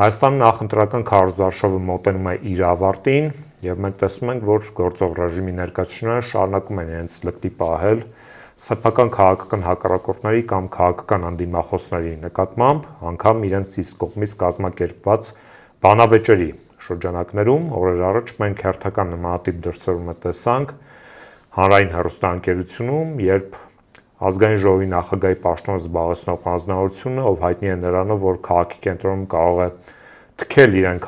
Հայաստանի նախընտրական քարոզարշավը մոտենում է իր ավարտին, եւ մենք տեսնում ենք, որ գործող ռեժիմի ներկայացուցիչները շարունակում են իրենց լկտի պահել սեփական քաղաքական հակառակորդների կամ քաղաքական անդիմախոսների նկատմամբ, անգամ իրենց իսկ կողմից կազմակերպված բանավեճերի շրջանակներում։ Օրեր առաջ մենք հերթական նմանատիպ դրսևորում տեսանք հանրային հեռուստաընկերությունում, երբ Ազգային ժողովի նախագահի պաշտոնը զբաղեցնող անձնավորությունը, ով հայտնի է նրանով, որ քաղաքի կենտրոնում կարող է թքել իրեն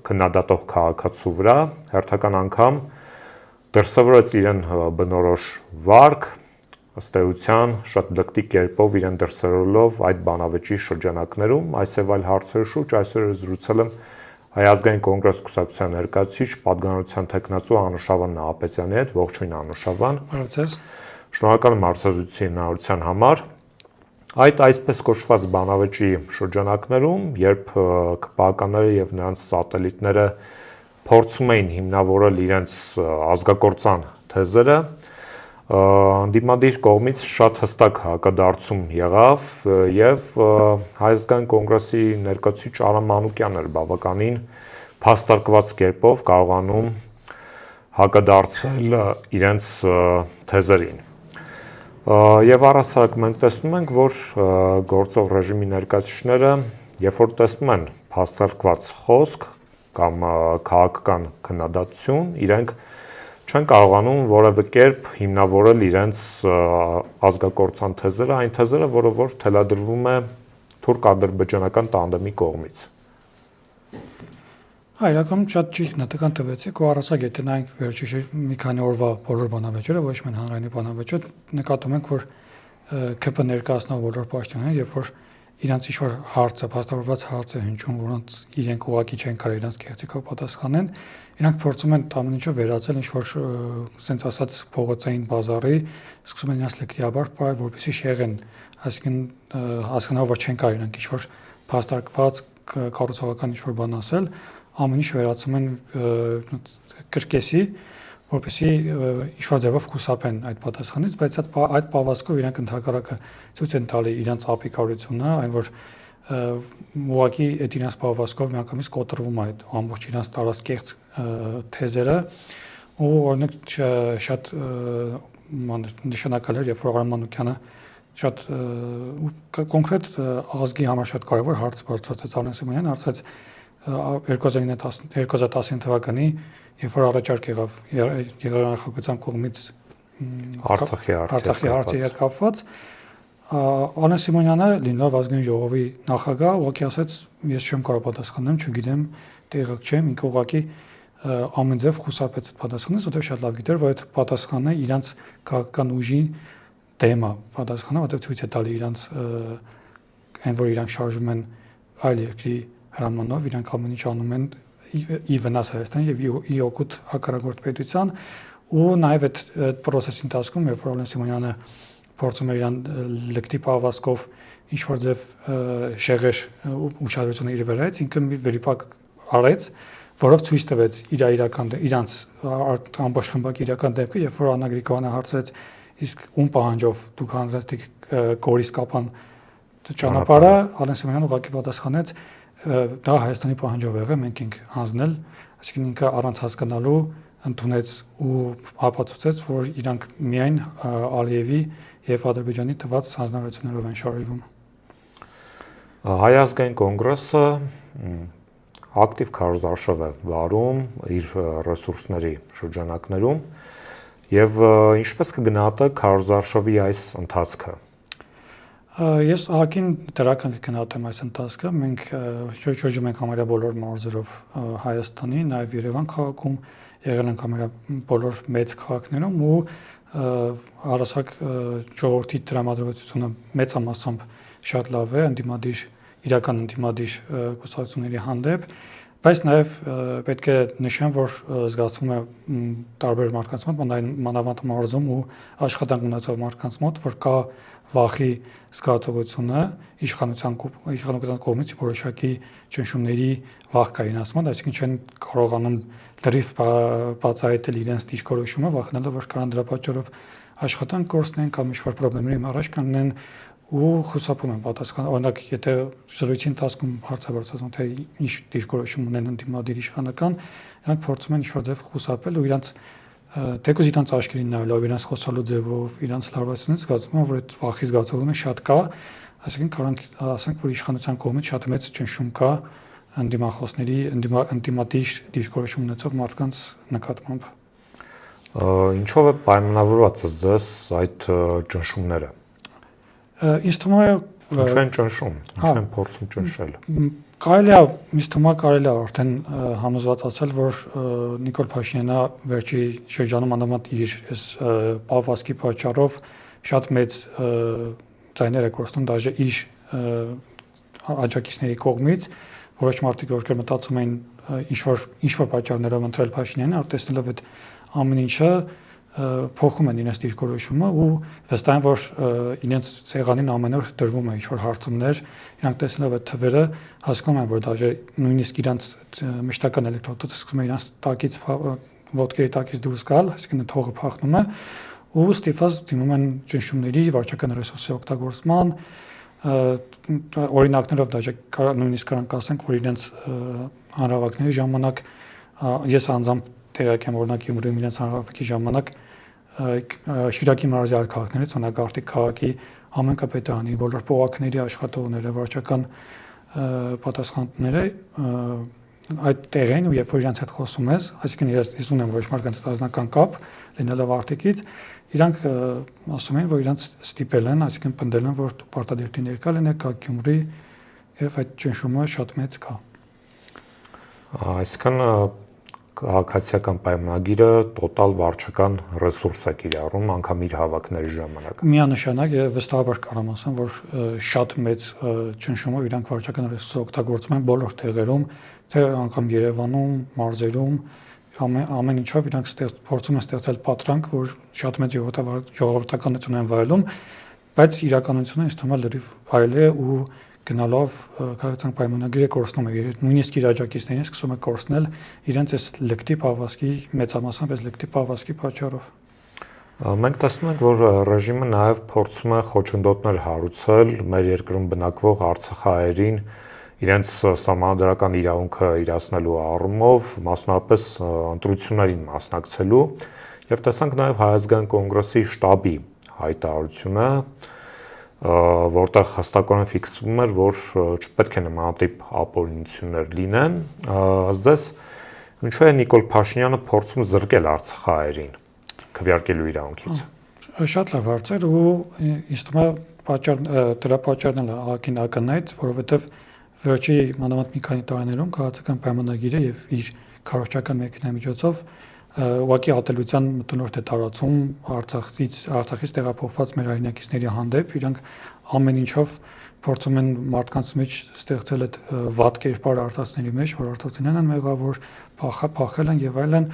քննադատող քաղաքացու վրա, հերթական անգամ դրսևորեց իրեն բնորոշ վարք, ըստ էության շատ լկտի կերպով իրեն դրսևորելով այդ բանավեճի շրջանակներում, այս եւ այլ հարցերի շուրջ այսօր զրուցել եմ Հայ ազգային կոնգրես կուսակցության ներկայացուցիչ, պատգամավորության թեկնածու Անուշավան Նահապետյանի հետ։ Ողջույն Անուշավան։ Բարև։ Շնորհակալ եմ հարցազրույցի հնարավորության համար։ Այդ այսպես կոչված բանավեճի շրջանակներում, երբ ԿՊԱ-ականները եւ նրանց սատելիտները փորձում էին հիմնավորել իրենց ազգակործան թեզերը, անդիմադիր կողմից շատ հստակ հակադարձում եղավ եւ Հայ ազգային կոնգրեսի ներկայացուցիչ Արամ Մանուկյանն էր բավականին փաստարկված կերպով կարողանում հակադարձել իրենց թեզերին։ Եվ առհասարակ մենք տեսնում ենք, որ գործող ռեժիմի ներկայացուցիչները, երբ որ տեսնում են փաստարկված խոսք կամ քաղաքական քննադատություն, իրենք չեն կարողանում որևէ կերպ հիմնավորել իրենց ազգակործան թեզերը, այն թեզերը, որը որ թելադրվում է թուրք-ադրբեջանական տանդեմի կողմից։ Իրականում շատ ճիշտ նկատական տվեցիք ու առասարակ եթե նայենք վերջի մի քանի օրվա բոլոր բանավեճերը, ոչ միայն հանրայինի բանավեճը, նկատում ենք, որ ԿՊ ներկայացնող բոլոր պաշտոնները, երբ որ իրանց ինչ-որ հարցը, փաստավորված հարց է հնչում, որոնց իրենք ուղղակի չեն կարող իրանց քերթիկով պատասխանեն, իրանք փորձում են ամեն ինչը վերածել ինչ-որ ասենց ասած փողոցային բազարի, սկսում են իրանց լկտիաբար պարել, որպեսզի շեղեն, այսինքն հասկանալով որ չեն կարող իրանք ինչ-որ փաստարկված կառուցողական ինչ-որ բան ասել, ամեն ինչ վերածում են կրկեսի, որպեսզի ինչ-որ ձևով խուսափեն այդ պատասխանից, բայց այդ պահվածքով իրանք ընդհակառակը ցույց են տալի իրենց ապիկարությունը, այն որ ուղղակի այդ իրենց պահվածքով միանգամից կոտրվում է այդ ամբողջ իրենց տարածքեղծ թեզերը, ու օրինակ շատ նշանակալ էր, երբ որ Արամ Մանուկյանը շատ կոնկրետ ազգի համար շատ կարևոր հարց բարձրացրեց Արմեն Սիմոնյանն, հարցրեց 2019 թվականի, երբ որ առաջարկ եղավ Գեղարվեստական կողմից Արցախի հարցի հետ կապված, Արմեն Սիմոնյանը լինելով ազգային ժողովի նախագահ, ուղղակի ասաց, ես չեմ կարող պատասխանեմ, չգիտեմ, տեղակ չեմ, ինքը ուղղակի ամեն ձև խուսափեց այդ պատասխանից, որտեղ շատ լավ գիտեր, որ այդ պատասխանը իրանց քաղաքական ուժի դեմ է պատասխանը, որտեղ ցույց է տալի իրանց այն որ իրանք շարժվում են այլ երկրի հրամանով, իրանք ամեն ինչ անում են ի վնաս Հայաստանի եւ ի օգուտ հակառակորդ պետության, ու նաեւ այդ process-ի ընթացքում, երբ որ Արմեն Սիմոնյանը փորձում էր իրան լկտի պահվածքով ինչ որ ձև շեղեր ուշադրությունը իր վրայից, ինքը մի վերիպակ արեց, որով ցույց տվեց իր իրական իրանց ամբողջ խմբակի իրական դեպքը, երբ որ Աննա Գրիգորյանը հարցրեց, իսկ ում պահանջով դուք հանձնեցիք Գորիս Կապան ճանապարհը, Արմեն Սիմոնյանը ուղղակի պատասխանեց, դա Հայաստանի պահանջով եղել, մենք ենք հանձնել, այսինքն ինքը առանց հասկանալու ընդունեց ու ապացուցեց, որ իրանք միայն Ալիևի եւ Ադրբեջանի տված հանձնարարություններով են շարժվում։ Հայ ազգային կոնգրեսը ակտիվ քարոզարշավ է վարում իր ռեսուրսների շրջանակներում եւ ինչպես կգնահատեք քարոզարշավի այս ընթացքը։ Ես ահագին դրական կգնահատեմ այս ընթացքը, մենք շրջում ենք համարյա բոլոր մարզերով Հայաստանի, նաեւ Երևան քաղաքում, եղել ենք համարյա բոլոր մեծ քաղաքներում ու առասարակ ժողովրդի տրամադրվածությունը մեծամասամբ շատ լավ է, իրական ընդդիմադիր կուսակցությունների հանդեպ, բայց նաեւ պետք է նշեմ, որ զգացվում է տարբեր մարդկանց մոտ, մանավանդ մարզում ու աշխատանք ունեցող մարդկանց մոտ, որ կա վախի զգացողությունը իշխանության կողմից որոշակի ճնշումների վախ կա իրենց մոտ, այսինքն չեն կարողանում լրիվ բացահայտել իրենց դիրքորոշումը, վախենալով որ կարան դրա պատճառով աշխատանք կորցնեն կամ ինչ-որ խնդիրների առաջ կանգնեն ու խուսափում են պատասխան, օրինակ եթե զրույցի ընթացքում հարց է բարձրացնում, թե ինչ դիրքորոշում ունեն ընդդիմադիր իշխանական, նրանք փորձում են ինչ-որ ձև խուսափել ու իրանց թեկուզ իրանց աչքերին նայելով, իրանց խոսալու ձևով, իրանց լարվածությունից զգացում են, որ այդ վախի զգացողությունը շատ կա, այսինքն կարող ասենք, որ իշխանության կողմից շատ մեծ ճնշում կա ընդդիմախոսների, ընդդիմադիր դիրքորոշում ունեցող մարդկանց նկատմամբ։ Ինչով է պայմանավորված ձեզ այդ ճնշումները։ Ինձ թվում է Ինչու են ճնշում, ինչու են փորձում ճնշել։ Կարելի է, ինձ թվում է կարելի է արդեն համոզվածացել, որ Նիկոլ Փաշինյանը վերջի շրջանում անհամեմատ իր այս պահվածքի պատճառով շատ մեծ ձայներ է կորցնում դաժե իր աջակիցների կողմից, որոշ մարդիկ որ մտածում էին ինչ-որ պատճառներով ընտրել Փաշինյանին, արտեսնելով այդ ամեն ինչը փոխում են իրենց դիրքորոշումը ու վստահ են, որ իրենց ցեղանին ամեն օր դրվում է ինչ-որ հարցումներ, իրանք տեսնելով այդ թվերը հասկանում են, որ դաժե նույնիսկ իրանց մշտական էլեկտրոդը սկսում է իրանց տակից ոտքերի տակից դուրս գալ, այսինքն թողը փախնում է ու ստիպված դիմում են ճնշումների, վարչական ռեսուրսի օգտագործման, օրինակներով դաժե նույնիսկ նրանք ասենք, որ իրենց հանրահավաքների ժամանակ ես անձամբ տեղյակ եմ օրինակ Գյումրիում իրենց հանրահավաքի ժամանակ Շիրակի մարզի այլ քաղաքներից, օրինակ Գարտիկ քաղաքի ամեն կապետանի, բոլոր պողակների աշխատողները, վարչական պատասխանատուները այդ տեղին ու երբ որ իրենց հետ խոսում ես, այսինքն ես ունեմ որոշ մարդկանց ազնական կապ, լինելով Արտիկից, իրանք ասում են, որ իրանք ստիպել են, այսինքն պնդել են, որ պարտադիր ներկա լինեք Գյումրի եւ այդ ճնշումը շատ մեծ կա։ Այսինքն քաղաքացիական պայմանագիրը տոտալ վարչական ռեսուրս է կիրառում անգամ իր հավաքների ժամանակ։ Միանշանակ եւ վստահաբար կարող եմ ասեմ, որ շատ մեծ ճնշումով իրանք վարչական ռեսուրսը օգտագործում են բոլոր տեղերում, թե անգամ Երևանում, մարզերում, ամեն ինչով իրանք փորձում են ստեղծել պատրանք, որ շատ մեծ ժողովրդականություն են վայելում, բայց իրականությունը ինձ թվում է լրիվ այլ է ու գնալով քաղաքական պայմանագիրը կորցնում է, նույնիսկ իր աջակիցներին սկսում է կորցնել իրենց այս լկտի պահվածքի մեծամասամբ այս լկտի պահվածքի պատճառով։ Մենք տեսնում ենք, որ ռեժիմը նաև փորձում է խոչընդոտներ հարուցել մեր երկրում բնակվող արցախահայերին իրենց սահմանադրական իրավունքը իրացնելու առումով, մասնավորապես ընտրություններին մասնակցելու, եւ տեսանք նաև Հայ ազգային կոնգրեսի շտաբի հայտարարությունը, որտեղ հստակորեն ֆիքսվում էր, որ չպետք է նմանատիպ ապօրինություններ լինեն, զես ինչու է Նիկոլ Փաշինյանը փորձում զրկել արցախահայերին քվեարկելու իրավունքից։ Շատ լավ հարց էր ու ինձ թվում է դրա պատճառն էլ ակին ականայդ, որովհետև վերջի մանավանդ մի քանի տարիներում քաղաքական պայմանագիրը եւ իր քարոզչական մեքենայի միջոցով ուղղակի ատելության մթնոլորտ է տարածում Արցախից տեղափոխված մեր հայրենակիցների հանդեպ, իրանք ամեն ինչով փորձում են մարդկանց մեջ ստեղծել այդ վատ կերպարը արցախցիների մեջ, որ արցախցիներն են մեղավոր, փախել են եւ այլն,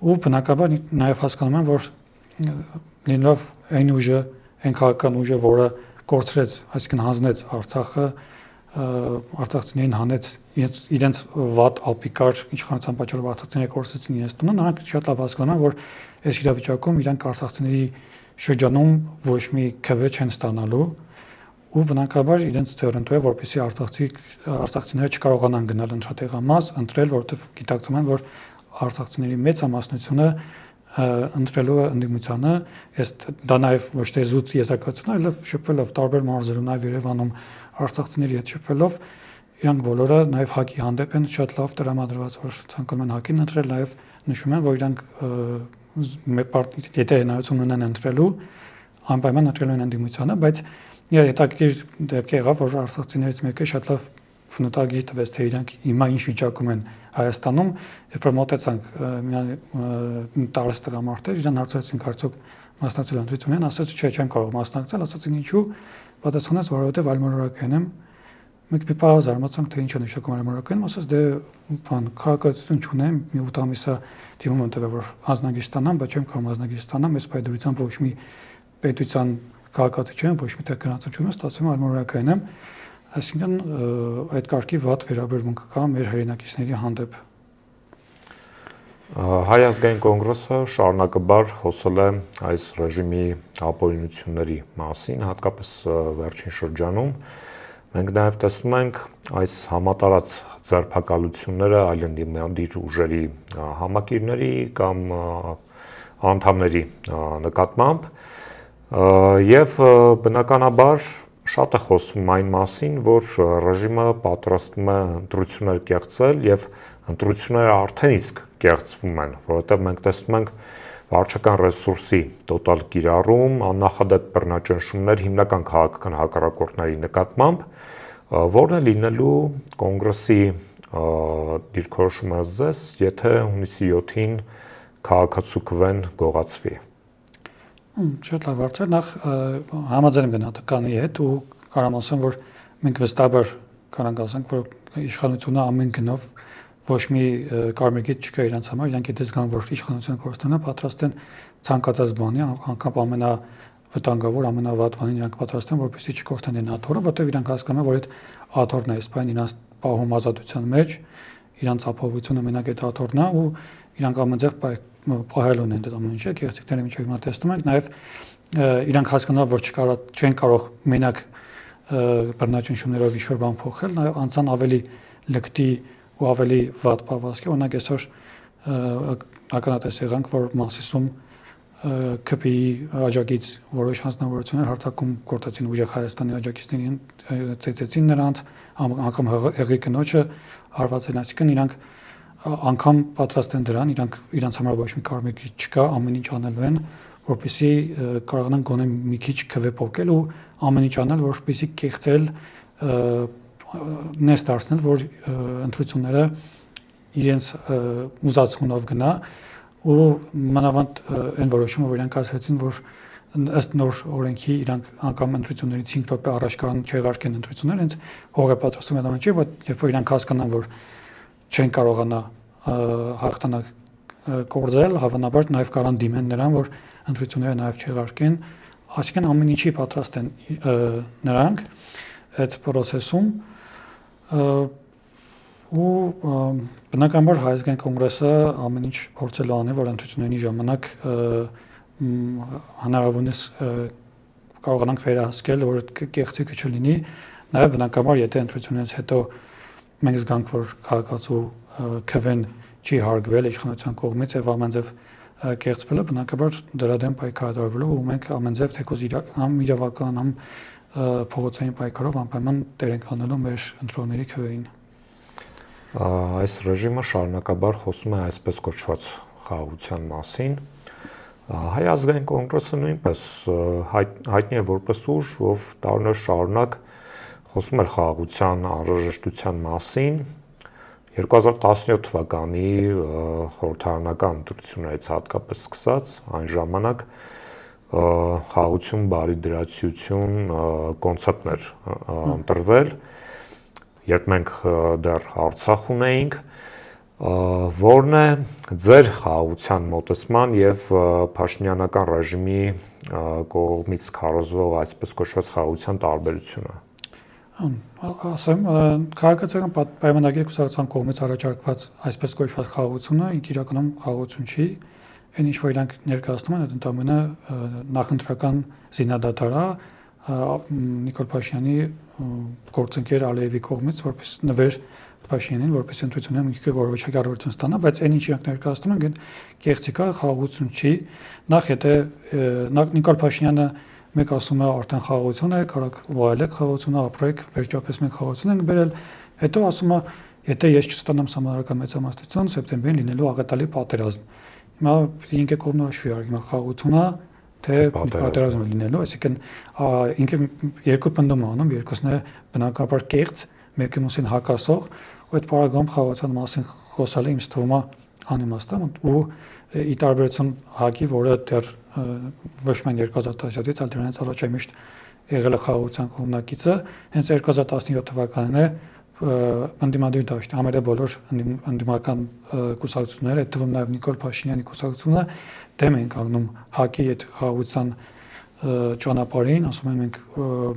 ու բնականաբար նաեւ հասկանում են, որ լինելով այն ուժը, այն քաղաքական ուժը, որը կորցրեց, այսինքն հանձնեց Արցախը, արցախցիներին հանեց իրենց վատ ալպիկար իշխանության պատճառով արցախցիները կորցրեցին իրենց տունը, նրանք շատ լավ հասկանում են, որ այս իրավիճակում իրանք արցախցիների շրջանում ոչ մի քվե չեն ստանալու ու բնականաբար իրենց թեորենտու է, որպեսզի արցախցիները չկարողանան գնալ ընտրատեղամաս, ընտրել, որովհետև գիտակցում են, որ արցախցիների մեծամասնությունը ընտրելու է ընդդիմությանը, դա նաև ոչ թե զուտ եզրակացություն, այլև շփվելով տարբեր մարզերում, նաև Երևանում արցախցիների հետ շփվելով, իրանք բոլորը նաև ՀԱԿ-ի հանդեպ են շատ լավ տրամադրված, որ ցանկանում են ՀԱԿ-ին ընտրել, նաև նշում են, որ իրանք եթե հնարավորություն ունեն ընտրելու, անպայման ընտրելու են ընդդիմությանը, բայց հետաքրքիր դեպք եղավ, որ արցախցիներից մեկը շատ լավ ֆնոտագիր տվեց, թե իրանք հիմա ինչ վիճակում են Հայաստանում, երբ որ մոտեցանք մի տարեց տղամարդեր, իրան հարցրեցինք արդյոք մասնակցել ընտրություններին, ասաց չէ, չեմ կարող մասնակցել, ասացին ինչու, պատասխանեց, որովհետև այլմոլորակային եմ։ Մենք մի պահ զարմացանք, թե ինչ է նշանակում այլմոլորակային, ասաց դե քաղաքացիություն չունեմ, մի 8 ամիսա դիմում եմ տվել, որ ազնագիր ստանամ, բայց չեմ կարող ազնագիր ստանամ, այս պայդրությամբ ոչ մի պետության քաղաքացի չեմ, ոչ մի տեղ գնացել չունեմ, ստացվում այլմոլորակային եմ, այսինքն այդ կարգի վատ վերաբերմունք կա մեր հայրենակիցների հանդեպ։ Հայ ազգային կոնգրեսը շարունակաբար խոսել է այս ռեժիմի ապօրինությունների մասին, հատկապես վերջին շրջանում։ Մենք նաև տեսնում ենք այս համատարած ձերբակալությունները այլընտրանադիր ուժերի համակիրների կամ անդամների նկատմամբ եւ բնականաբար շատ է խոսվում այն մասին, որ ռեժիմը պատրաստվում է ընտրություններ կեղծել եւ ընտրությունները արդեն իսկ կեղծվում են, որովհետեւ մենք տեսնում ենք վարչական ռեսուրսի տոտալ կիրառում, աննախադեպ բռնաճնշումներ հիմնական քաղաքական հակառակորդների նկատմամբ, որն է լինելու կոնգրեսի դիրքորոշումը զես, եթե հունիսի 7-ին քաղաքացուկվեն գողացվի։ Շատ լավ հարցեր, նախ համաձայն եմ գնահատականի հետ ու կարամ ասեմ, որ մենք վստահաբար կարանք ասենք, որ իշխանությունը ամեն գնով ոչ մի կարմիր գիծ չկա իրանց համար, իրանք եթե զգան, որ իշխանությունը կորստանա, պատրաստ են ցանկացած բանի, անգամ ամենավտանգավոր, ամենավատ բանին իրանք պատրաստ են, որպեսզի չկորստանան աթոռը, որտեղ իրանք հասկանում են, որ այդ աթոռն է սպայն իրանց պահում ազատության մեջ, իրանց ապահովությունը մենակ այդ աթոռն է ու իրանք ամենձև պահել ունեն այդ ամեն ինչը, գեղեցիկները մինչև հիմա տեսնում ենք, նաև իրանք հասկանալ, որ չեն կարող մենակ բռնաճնշումներով ինչ-որ բան փոխել, նաև անցան ավելի լկտի ու ավելի վատ պահվածքի, օրինակ այսօր ականատես եղանք, որ Մասիսում ԿՊ-ի աջակից որոշ հանձնավորություններ հարձակում գործեցին ուժեղ Հայաստանի աջակիցներին, ծեծեցին նրանց, անգամ հեղի կնոջը հարվածին, այսինքն իրանք անգամ պատրաստ են դրան, իրանց համար ոչ մի կարմիր գիծ չկա, ամեն ինչ անելու են, որպեսզի կարողանան գոնե մի քիչ քվե փոխել ու ամեն ինչ անել, որպեսզի կեղծել նես դարձնել, որ ընտրությունները իրենց ուզածունով գնա ու մանավանդ այն որոշումը, որ իրանք ասացին, որ ըստ նոր օրենքի իրանք անգամ ընտրություններից 5 րոպե առաջ կարող չեղարկեն ընտրությունները, հենց հող է պատրաստում այդ ամենը, երբ որ իրանք հասկանան, որ չեն կարողանա հաղթանակ կորձել, հավանաբար նաև կարան դիմեն նրան, որ ընտրությունները նաև չեղարկեն, այսինքն ամեն ինչի պատրաստ են նրանք այդ process-ում ու բնականաբար Հայ ազգային կոնգրեսը ամեն ինչ փորձելու անի, որ ընտրությունների ժամանակ հնարավորինս կարողանանք վերահսկել, որ կեղծիքը չլինի, նաև բնականաբար եթե ընտրություններից հետո մենք զգանք, որ քաղաքացու քվեն չի հարգվել իշխանության կողմից եւ ամենձև կեղծվել է, բնականաբար դրա դեմ պայքարելու ու մենք ամենձև թեկոս համ իրավական, համ փողոցային պայքարով անպայման տեր ենք հանելու մեր ընտրողների քվեին։ Այս ռեժիմը շարունակաբար խոսում է այսպես կոչված խաղաղության մասին։ Հայ ազգային կոնգրեսը նույնպես հայտնի է որպես ուժ, ով տարիներ շարունակ խոսում էր խաղաղության անհրաժեշտության մասին 2017 թվականի խորհրդարանական ընտրություններից հատկապես սկսած այն ժամանակ խաղաղություն, բարիդրացիություն կոնցեպտներ ընտրվել, երբ մենք դեռ Արցախ ունեինք, որն է ձեր խաղաղության մոտեցման եւ Փաշինյանական ռեժիմի կողմից քարոզվող այսպես կոչված խաղաղության տարբերությունը։ Ասեմ, քաղաքացիական պայմանագիր կուսակցության կողմից առաջարկված այսպես կոչված խաղաղությունը իրականում խաղաղություն չի, այն ինչ որ իրանք ներկայացնում են, այդ ընդամենը նախընտրական զինադադար է Նիկոլ Փաշինյանի գործընկեր Ալիևի կողմից, որպես նվեր Փաշինյանին, որպես ընտրությունները մի քիչ որոշակի առավելություն ստանա, բայց այն ինչ իրանք ներկայացնում են, այն կեղծիկա խաղաղություն չի, նախ եթե Նիկոլ Փաշինյանը մեկ ասում է արդեն խաղաղություն է, կարաք վայելեք խաղաղությունը, ապրեք, վերջապես մենք խաղաղություն ենք բերել, հետո ասում է, եթե ես չստանամ համանրական մեծամասնություն, սեպտեմբերին լինելու աղետալի պատերազմ։ Հիմա ինքը կողմնորոշ շվի հիմա խաղաղությունը, թե պատերազմ է լինելու, այսինքն ինքը երկու պնդում է անում, երկուսն է բնականաբար կեղծ, մեկը մյուսին հակասող, ու այդ պարագայում խաղաղության մասին խոսալը ինձ թվում է անիմաստ ու ի տարբերություն ՀԱԿ-ի, որը դեռ ոչ միայն 2017-ից, այլ դրանից առաջ է միշտ եղել է խաղաղության կողմնակիցը, հենց 2017 թվականին է ընդդիմադիր դաշտի, համարյա բոլոր ընդդիմական կուսակցությունները, այդ թվում նաև Նիկոլ Փաշինյանի կուսակցությունը դեմ են կանգնում ՀԱԿ-ի այդ խաղաղության ճանապարհին, ասում են մենք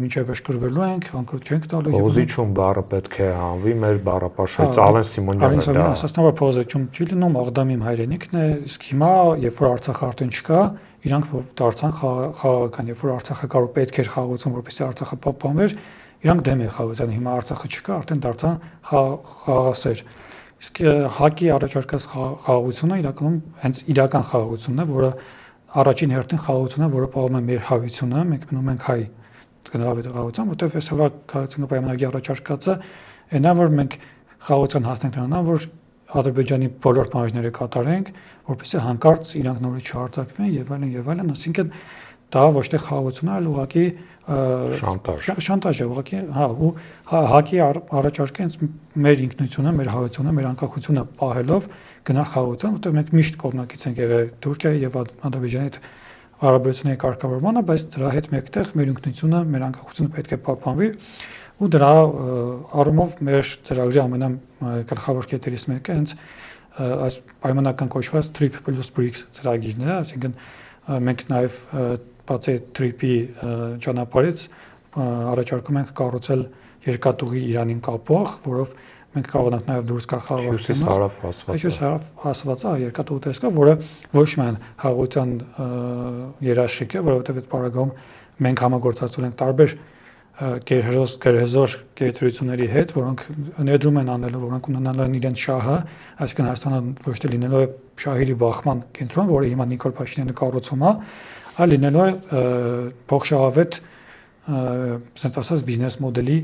մինչև վերջկրվելու ենք, անկրտ չենք տալու։ Պոզիչիում բառը պետք է հանվի մեր բառապաշարից Ալեն Սիմոնյանը դա։ Ասացնա որ պոզիչիում չի լինում, Աղդամի հայրենիքն է, իսկ հիմա երբ որ Արցախը արդեն չկա, իրանք դարձան խաղաղական, երբ որ Արցախը կարող պետք էր խաղաղություն, որպեսզի Արցախը պահպանվեր, իրանք դեմ են խաղաղությանը, հիմա Արցախը չկա, արդեն դարձան խաղաղասեր։ Իսկ ՀԱԿ-ի առաջարկած խաղաղությունը իրականում հենց իրական խաղաղությունն է, որը առաջին հերթին խաղաղությունը, որը պահում է մեր հայությունը, մենք մնում ենք հայ գնահատական, որտեղ այսօրվա քաղաքացիական պայմանագրի առաջարկածը այնա որ մենք խաղաղության հասնենք նրան, որ Ադրբեջանի բոլոր պահանջները կատարենք, որպեսզի հանկարծ իրանք նորից չհարձակվեն եւ այլն, այսինքն դա ոչ թե խաղաղություն է, այլ ուղղակի շանտաժ է, ուղղակի, ու ՀԱԿ-ի առաջարկը հենց մեր ինքնությունը, մեր հայությունը, մեր անկախությունը պահելով գնալ խաղաղության, որտեղ մենք միշտ կողմնակից ենք եղել Թուրքիայի եւ Ադրբեջանի հետ հարաբերությունների կարգավորմանը, բայց դրա հետ մեկտեղ մեր ինքնությունը, մեր անկախությունը պետք է պահպանվի ու դրա առումով մեր ծրագրի ամենագլխավոր կետերից մեկը հենց այս պայմանական կոչված TRIP+BRICS ծրագիրն է, այսինքն մենք նաև բացի TRIP-ի ճանապարհից առաջարկում ենք կառուցել երկաթուղի Իրանին կապող, որով մենք կարողանանք նաև դուրս գալ խաղաղությունից։ Հյուսիս-հարավ ասվածը երկաթուղի տեսքով, որը ոչ միայն խաղաղության երաշխիք է, որովհետև այդ պարագայում մենք համագործակցում ենք տարբեր գերհզոր գերտերությունների հետ, որոնք ներդրում են անելու, որոնք ունենալու են իրենց շահը, այսինքն Հայաստանը ոչ թե լինելու է շահերի բախման կենտրոն, որը հիմա Նիկոլ Փաշինյանը կառուցում է, այլ լինելու է փոխշահավետ, ասենց ասած, բիզնես մոդելի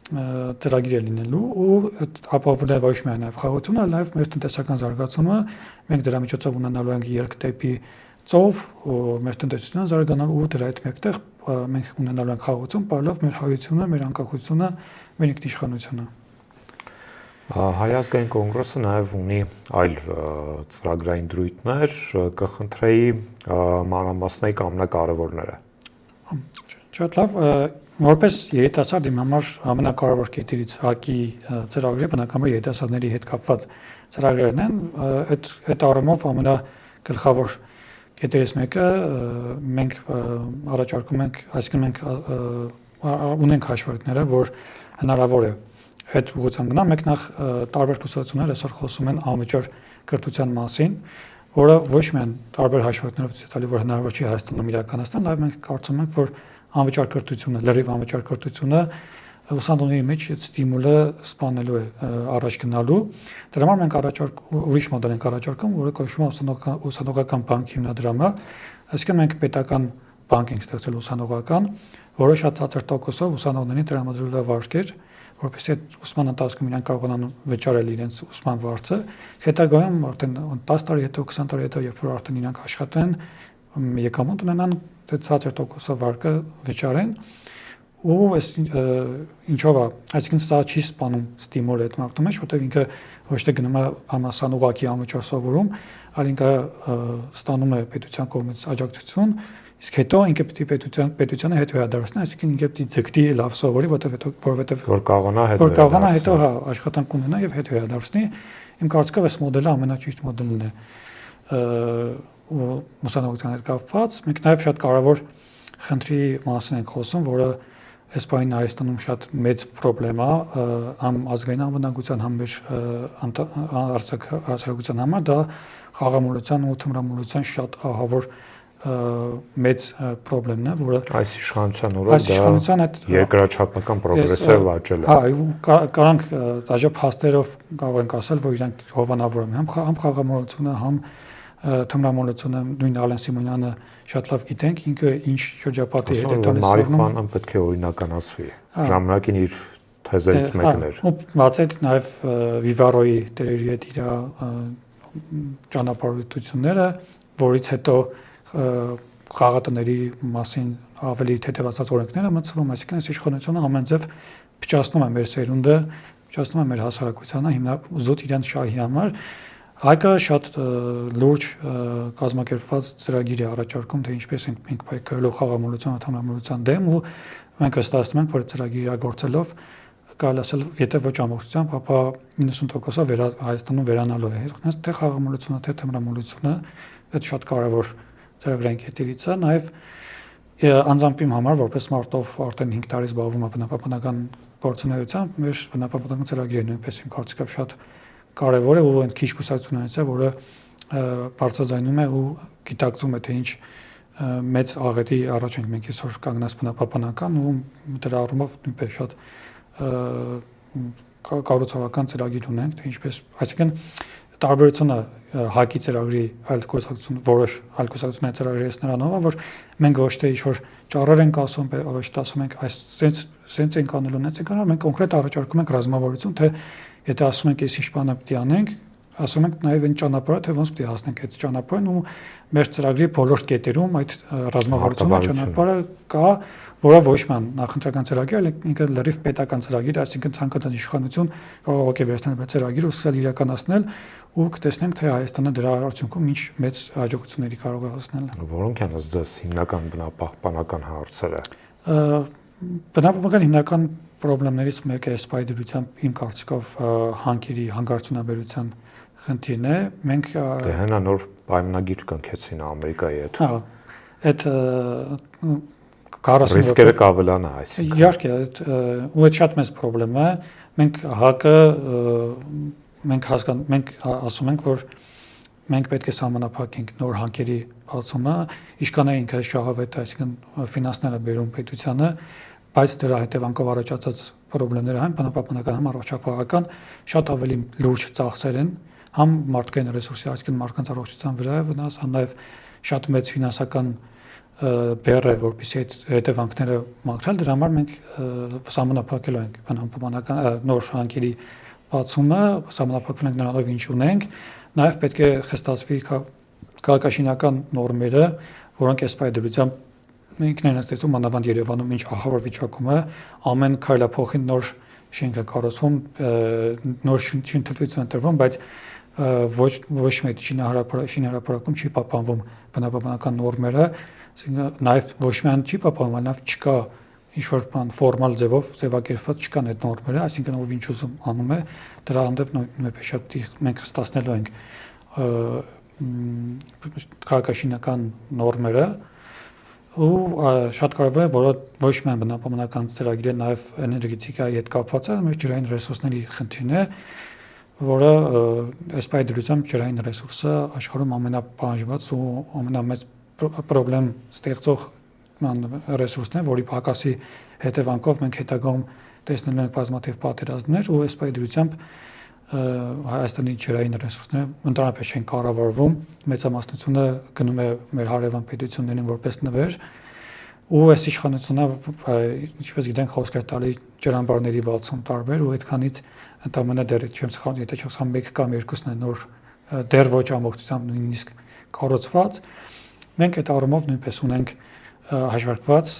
ծրագիր է լինելու ու ապահովում է ոչ միայն նաև խաղաղությունը, այլ նաև մեր տնտեսական զարգացումը, մենք դրա միջոցով ունենալու ենք ելք դեպի ծով, մեր տնտեսությունը զարգանալու ու դրա հետ մեկտեղ մենք ունենալու ենք խաղաղություն, պարելով մեր հայությունը, մեր անկախությունը, մեր ինքնիշխանությունը։ Հայ ազգային կոնգրեսը նաև ունի այլ ծրագրային դրույթներ, կխնդրեի մանրամասնեի ամենակարևորները։ Շատ լավ, որպես երիտասարդ իմ համար ամենակարևոր կետերից ՀԱԿ-ի ծրագրերը բնականաբար երիտասարդների հետ կապված ծրագրերն են, այդ առումով ամենագլխավոր կետերից մեկը մենք առաջարկում ենք, այսինքն մենք ունենք հաշվարկները, որ հնարավոր է այդ ուղղությամբ գնալ, մենք նախ տարբեր կուսակցություններ այսօր խոսում են անվճար կրթության մասին, որը ոչ միայն տարբեր հաշվարկներով ցույց տալի, որ հնարավոր չի Հայաստանում իրականացնել, նաև մենք կարծում ենք, որ անվճար կրթությունը, լրիվ անվճար կրթությունը ուսանողների մեջ ստիմուլը սպանելու է առաջ գնալու։ Դրա համար մենք ուրիշ մոդել ենք առաջարկում, որը կոչվում է ուսանողական բանկ հիմնադրամը, այսինքն մենք պետական բանկ ենք ստեղծել ուսանողական, որը շատ ցածր տոկոսով ուսանողներին տրամադրելու է վարկեր, որպեսզի այդ ուսման ընթացքում իրենք կարողանան վճարել իրենց ուսման վարձը, հետագայում արդեն 10 տարի հետո, 20 տարի հետո, երբ որ արդեն իրանք աշխատեն, եկամուտ ունենան, ցածր տոկոսով վարկը վճարեն, ու այս ինչով է, այսինքն սա չի սպանում ստիմուլը այդ մարդու մեջ, որտեղ ինքը ոչ թե գնում է համասան ուղղակի անվճար սովորում, այլ ինքը ստանում է պետության կողմից աջակցություն, իսկ հետո ինքը պետք է պետությանը հետ վերադարձնի, այսինքն ինքը պետք է ձգտի լավ սովորի, որովհետև որ կարողանա հետո աշխատանք ունենա եւ հետ վերադարձնի։ Իմ կարծիքով այս մոդելը ամենաճիշտ մոդելն է ուսանողության հետ կապված։ Մենք նաև շատ կարևոր խնդրի մասին ենք խոսում, որը այս պահին Հայաստանում շատ մեծ խնդրեմ է, համ ազգային անվտանգության, համ մեր արտաքին հասարակության համար, դա խաղամոլության ու թմրամոլության շատ ահավոր մեծ խնդիրն է, որը այս իշխանության օրոք դա երկրաչափական պրոգրեսիվ աճել է։ Հա, կարանք դաժե փաստերով կարող ենք ասել, որ իրանք հովանավորում են համ խաղամոլությունը, համ թմրամոլությունը, նույն Ալեն Սիմոնյանը շատ լավ գիտենք, ինքը ինչ շրջապատի հետ է տալիս սառնում։ Մարիխուանան պետք է օրինականացվի։ Ժամանակին իր թեզերից մեկն էր։ Ու բացի այդ նաև Վիվարոյի տերերի հետ իր ճանապարհորդությունները, որից հետո խաղատների մասին ավելի թեթևացած օրենքները մտցվում, այսինքն այս իշխանությունը ամենձև փչացնում է մեր սերունդը, փչացնում է մեր հասարակությանը, հիմնական զուտ իրենց շահի համար։ Հայկը շատ լուրջ կազմակերպված ծրագիր է առաջարկում, թե ինչպես ենք պայքարելու խաղամոլության, թմրամոլության դեմ, ու մենք վստահեցնում ենք, որ ծրագիրը իրագործելով կարելի ասել, եթե ոչ ամբողջությամբ, ապա 90%-ով Հայաստանում վերանալու է։ Թե խաղամոլությունը, թե թմրամոլությունը, այդ շատ կարևոր ծրագրային կետերից է, նաև Անձամբ իմ համար որպես մարտով արդեն 5 տարի զբաղվում եմ բնապահպանական գործունեությամբ, մեր բնապահպանական ծրագիրը նույնպես իմ կարծիքով շատ կարևոր է ու այն քիչ կուսակցություններից է, որը բարձրաձայնում է ու գիտակցում է թե ինչ մեծ աղետի առաջ ենք մենք այսօր կանգնած բնապահպանական ու դրա առումով նույնպես շատ կառուցողական ծրագիր ունենք, թե ինչպես, այսինքն տարբերությունը ՀԱԿ-ի ծրագրի այլ կուսակցություն որոշ այլ կուսակցությունների ծրագրերի նրանով է, որ մենք ոչ թե ինչ-որ ճառեր ենք ասում, ոչ թե ասում ենք այս սենց ենք անելու, նենց ենք անելու, մենք կոնկրետ առաջարկում ենք ռազմավարություն, թե եթե ասում ենք այս ինչ բանը պետք է անենք, ասում ենք նաև այն ճանապարհը, թե ոնց պետք է հասնենք այդ ճանապարհին ու մեր ծրագրի բոլոր կետերում այդ ռազմավարությունը ճանապարհը կա, որը ոչ միայն նախընտրական ծրագիր, այլ ինքը լրիվ պետական ծրագիր, այսինքն ցանկացած իշխանություն կարող է վերցնել այդ ծրագիրը ու սկսել իրականացնել ու կտեսնենք թե Հայաստանը դրա արդյունքում ինչ մեծ հաջողությունների կարող է հասնել։ Որոնք են ըստ հիմնական բնապահպանական հարցերը։ Բնապահպանական հիմնական խնդիրներից մեկը է սպայդրությամբ իմ կարծիքով հանքերի հանգարցունաբերության խնդիրն է։ Մենք դե հենա նոր պայմանագիր կնքեցին Ամերիկայի հետ։ Հա, այդ 40 ռիսկերը կավելանա, այսինքն։ Իհարկե, ու այդ շատ մեծ խնդրեմ է։ Մենք ՀԱԿ-ը մենք ասում ենք, որ մենք պետք է սահմանափակենք նոր հանքերի բացումը, ինչքան է ինքը շահավետ, այսինքն ֆինանսները բերում պետությանը, բայց դրա հետևանքով առաջացած խնդիրները համ բնապահպանական, համ առողջապահական շատ ավելի լուրջ ծախսեր են, համ մարդկային ռեսուրսի, այսինքն մարդկանց առողջության վրա է վնաս, համ նաև շատ մեծ ֆինանսական բեռ է, որպեսզի այդ հետևանքները մաքրել, դրա համար մենք սահմանափակելու ենք բնապահպանական նոր հանքերի բացումը, սահմանափակվել ենք նրանով ինչ ունենք, նաև պետք է խստացվի քաղաքաշինական նորմերը, որոնք այս պայմանությամբ ինքներն են ստեղծում մանավանդ Երևանում ինչ ահավոր վիճակում է, ամեն քայլափոխին նոր շենք է կառուցվում, նոր շինթվություն է տրվում, բայց ոչ մեկ շինհրապարակում չի պահպանվում բնապահպանական նորմերը, նաև ոչ միայն չի պահպանվում, այլ նաև չկա ինչ-որ բան ֆորմալ ձևով ձևակերպված չկան այդ նորմերը, այսինքն ով ինչ ուզում անում է, դրա հանդեպ նույնպես շատ մենք խստացնելու ենք քաղաքաշինական նորմերը ու շատ կարևոր է, որ ոչ միայն բնապահպանական ծրագիրը, նաև էներգետիկայի հետ կապված է, մեր ջրային ռեսուրսների խնդիրն է, որը այս պայմանությամբ ջրային ռեսուրսը աշխարհում ամենապահանջված ու ամենամեծ խնդրեմ ստեղծող ռեսուրսն է, որի պակասի հետևանքով մենք հետագայում տեսնելու ենք բազմաթիվ պատերազմներ ու այս պայմանությամբ Հայաստանի ջրային ռեսուրսները ընդհանրապես չեն կառավարվում, մեծամասնությունը գնում է մեր հարևան պետություններին որպես նվեր ու այս իշխանությունը, ինչպես գիտենք, խոսք է տալի ջրամբարների բացում տարբեր ու այդքանից ընդամենը դեռ չեմ սխալ, եթե չեմ սխալ 1 կամ 2-ն է նոր դեռ ոչ ամբողջությամբ նույնիսկ կառուցված։ Մենք այդ առումով նույնպես ունենք հաշվարկված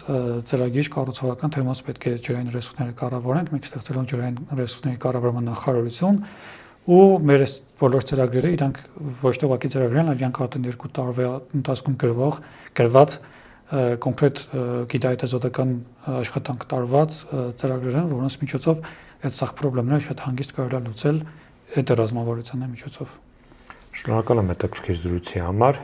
ծրագիր կառուցողական թեմաց պետք է ջրային ռեսուրսները կառավարենք, մենք ստեղծել ենք ջրային ռեսուրսների կառավարման նախարարություն ու մեր այս բոլոր ծրագրերը իրանք ոչ թե ուղղակի ծրագրեր են, այլ իրանք արդեն 2 տարվա ընթացքում գրված կոնկրետ գիտահետազոտական աշխատանք տարված ծրագրեր են, որոնց միջոցով այդ սաղ խնդիրները շատ հանգիստ կարելի է լուծել այդ ռազմավարության միջոցով։ Շնորհակալ եմ հետաքրքիր զրույցի համար։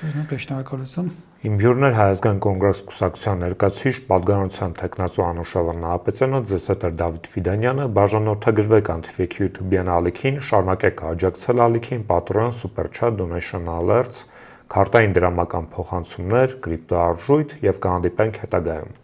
Նույնպես շնորհակալություն։ Իմ հյուրն էր Հայաստան կոնգրես կուսակցության ներկայացուցիչ պատգամավորության թեկնածու Անուշ Նահապետյանը, ձեզ հետ էր Դավիթ Ֆիդանյանը, բաժանորդագրվեք Antifake YouTube-յան ալիքին, շարունակեք աջակցել ալիքին, Patreon, Super Chat, Donation Alerts, քարտային դրամական փոխանցումներ, կրիպտոարժույթ եւ կհանդիպենք հետագայում։